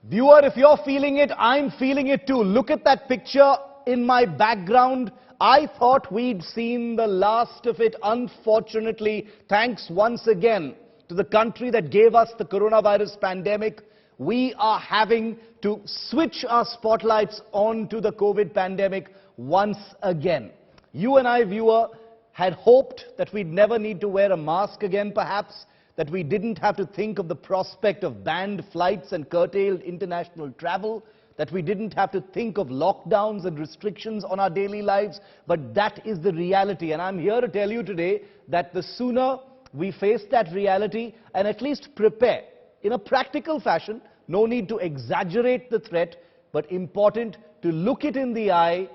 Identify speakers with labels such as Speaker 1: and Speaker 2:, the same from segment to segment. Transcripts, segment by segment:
Speaker 1: Viewer, if you're feeling it, I'm feeling it too. Look at that picture in my background. I thought we'd seen the last of it. Unfortunately, thanks once again to the country that gave us the coronavirus pandemic, we are having to switch our spotlights onto the COVID pandemic once again. You and I, viewer, had hoped that we'd never need to wear a mask again, perhaps, that we didn't have to think of the prospect of banned flights and curtailed international travel, that we didn't have to think of lockdowns and restrictions on our daily lives, but that is the reality. And I'm here to tell you today that the sooner we face that reality and at least prepare in a practical fashion, no need to exaggerate the threat, but important to look it in the eye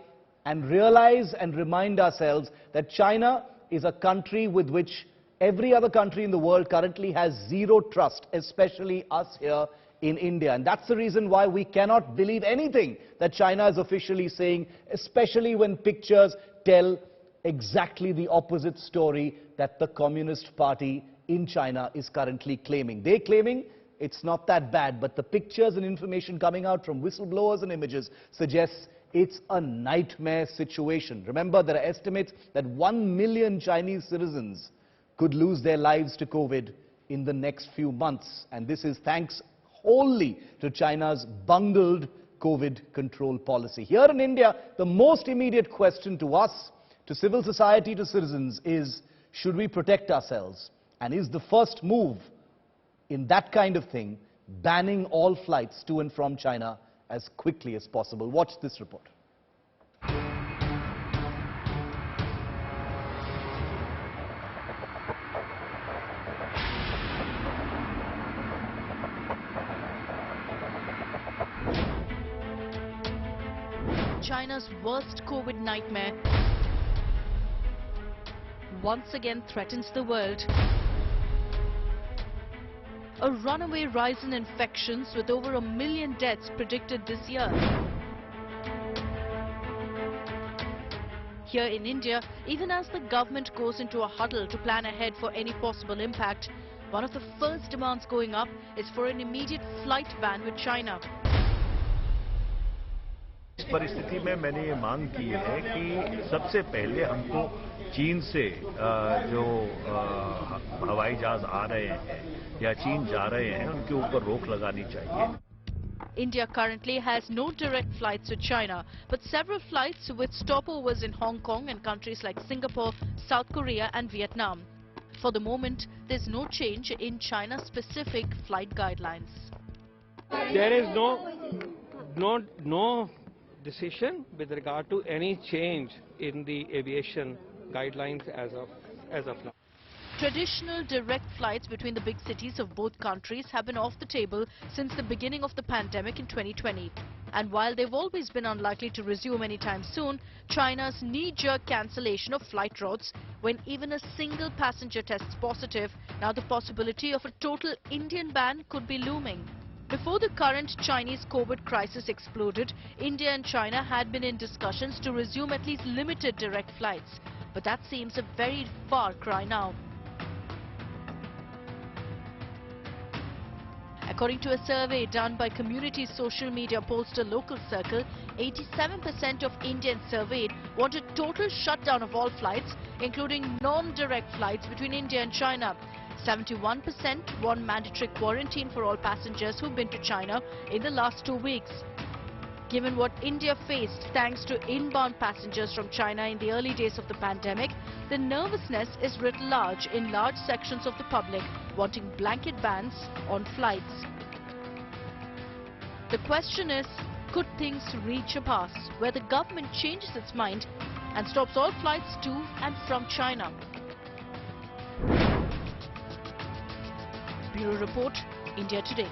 Speaker 1: and realize and remind ourselves that China is a country with which every other country in the world currently has zero trust, especially us here in India. And that's the reason why we cannot believe anything that China is officially saying, especially when pictures tell exactly the opposite story that the Communist Party in China is currently claiming. They're claiming it's not that bad, but the pictures and information coming out from whistleblowers and images suggests it's a nightmare situation. Remember, there are estimates that 1 million Chinese citizens could lose their lives to COVID in the next few months. And this is thanks wholly to China's bungled COVID control policy. Here in India, the most immediate question to us, to civil society, to citizens is, should we protect ourselves? And is the first move in that kind of thing banning all flights to and from China as quickly as possible? Watch this report.
Speaker 2: China's worst COVID nightmare once again threatens the world. A runaway rise in infections with over 1 million deaths predicted this year. Here in India, even as the government goes into a huddle to plan ahead for any possible impact, one of the first demands going up is for an immediate flight ban with China.
Speaker 3: इस परिस्थिति में मैंने ये मांग की है कि सबसे पहले हमको चीन से जो हवाई जहाज आ रहे हैं या चीन जा रहे हैं उनके ऊपर रोक लगानी चाहिए.
Speaker 2: India currently has no direct flights with China, but several flights with stopovers in Hong Kong and countries like Singapore, South Korea and Vietnam. For the moment, there's no change in China-specific flight guidelines.
Speaker 4: There is no decision with regard to any change in the aviation guidelines as of now.
Speaker 2: Traditional direct flights between the big cities of both countries have been off the table since the beginning of the pandemic in 2020. And while they've always been unlikely to resume anytime soon, China's knee-jerk cancellation of flight routes when even a single passenger tests positive, now the possibility of a total Indian ban could be looming. Before the current Chinese COVID crisis exploded, India and China had been in discussions to resume at least limited direct flights. But that seems a very far cry now. According to a survey done by community social media poster Local Circle, 87% of Indians surveyed wanted total shutdown of all flights, including non-direct flights between India and China. 71% want mandatory quarantine for all passengers who've been to China in the last 2 weeks. Given what India faced thanks to inbound passengers from China in the early days of the pandemic, the nervousness is writ large in large sections of the public wanting blanket bans on flights. The question is, could things reach a pass where the government changes its mind and stops all flights to and from China? Bureau Report, India Today.